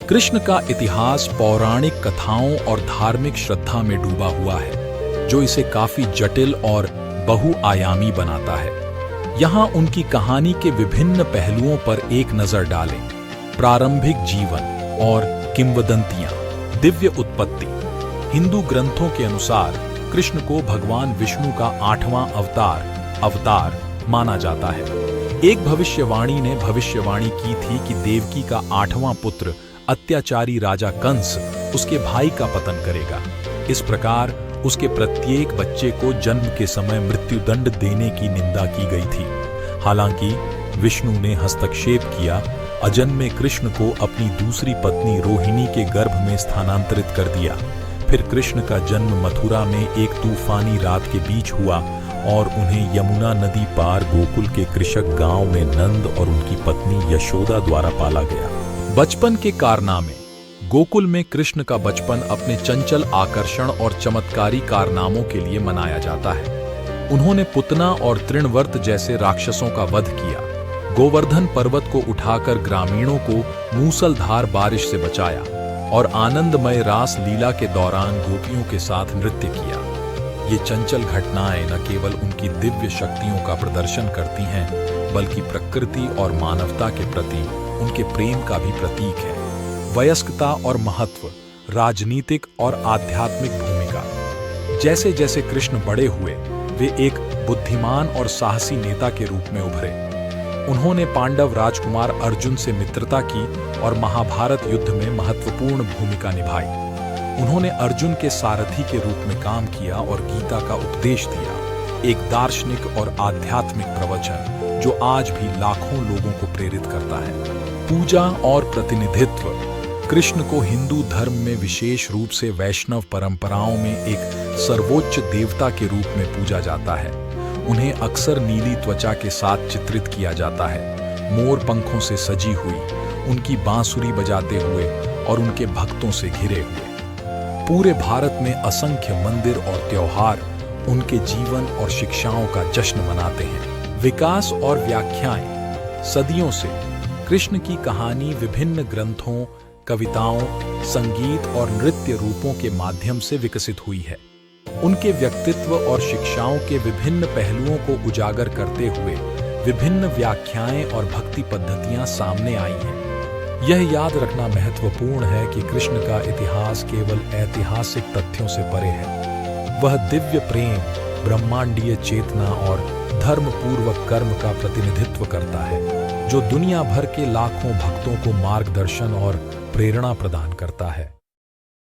कृष्ण का इतिहास पौराणिक कथाओं और धार्मिक श्रद्धा में डूबा हुआ है, जो इसे काफी जटिल और बहुआयामी बनाता है। यहाँ उनकी कहानी के विभिन्न पहलुओं पर एक नजर डालें। प्रारंभिक जीवन और किंवदंतियां। दिव्य उत्पत्ति। हिंदू ग्रंथों के अनुसार कृष्ण को भगवान विष्णु का 8वां अवतार माना जाता है। एक भविष्यवाणी ने भविष्यवाणी की थी कि देवकी का 8वां पुत्र अत्याचारी राजा कंस उसके भाई का पतन करेगा। इस प्रकार उसके प्रत्येक बच्चे को जन्म के समय मृत्युदंड देने की निंदा की गई थी। हालांकि विष्णु ने हस्तक्षेप किया, अजन्मे कृष्ण को अपनी दूसरी पत्नी रोहिणी के गर्भ में स्थानांतरित कर दिया। फिर कृष्ण का जन्म मथुरा में एक तूफानी रात के बीच हुआ और उन्हें यमुना नदी पार गोकुल के कृषक गांव में नंद और उनकी पत्नी यशोदा द्वारा पाला गया। बचपन के कारनामे। गोकुल में कृष्ण का बचपन अपने चंचल आकर्षण और चमत्कारी कारनामों के लिए मनाया जाता है। उन्होंने पुतना और तृणवर्त जैसे राक्षसों का वध किया, गोवर्धन पर्वत को उठाकर ग्रामीणों को मूसलधार बारिश से बचाया और आनंदमय रास लीला के दौरान गोपियों के साथ नृत्य किया। ये चंचल घटनाएं न केवल उनकी दिव्य शक्तियों का प्रदर्शन करती हैं, बल्कि प्रकृति और मानवता के प्रति उनके प्रेम का भी प्रतीक है। वयस्कता और महत्व। राजनीतिक और आध्यात्मिक भूमिका। जैसे जैसे कृष्ण बड़े हुए, वे एक बुद्धिमान और साहसी नेता के रूप में उभरे। उन्होंने पांडव राजकुमार अर्जुन से मित्रता की और महाभारत युद्ध में महत्वपूर्ण भूमिका निभाई। उन्होंने अर्जुन के सारथी के रूप में काम किया और गीता का उपदेश दिया, एक दार्शनिक और आध्यात्मिक प्रवचन जो आज भी लाखों लोगों को प्रेरित करता है। पूजा और प्रतिनिधित्व। कृष्ण को हिंदू धर्म में विशेष रूप से वैष्णव परंपराओं में एक सर्वोच्च देवता के रूप में पूजा जाता है। उन्हें अक्सर नीली त्वचा के साथ चित्रित किया जाता है, मोर पंखों से सजी हुई, उनकी बांसुरी बजाते हुए और उनके भक्तों से घिरे हुए। पूरे भारत में असंख्य मंदिर और त्योहार उनके जीवन और शिक्षाओं का जश्न मनाते हैं। विकास और व्याख्याएं। सदियों से कृष्ण की कहानी विभिन्न ग्रंथों, कविताओं, संगीत और नृत्य रूपों के माध्यम से विकसित हुई है। उनके व्यक्तित्व और शिक्षाओं के विभिन्न पहलुओं को उजागर करते हुए विभिन्न व्याख्याएं और भक्ति पद्धतियां सामने आई हैं। यह याद रखना महत्वपूर्ण है कि कृष्ण का इतिहास केवल ऐतिहासिक तथ्यों से परे है। वह दिव्य प्रेम, ब्रह्मांडीय चेतना और धर्मपूर्वक कर्म का प्रतिनिधित्व करता है, जो दुनिया भर के लाखों भक्तों को मार्गदर्शन और प्रेरणा प्रदान करता है।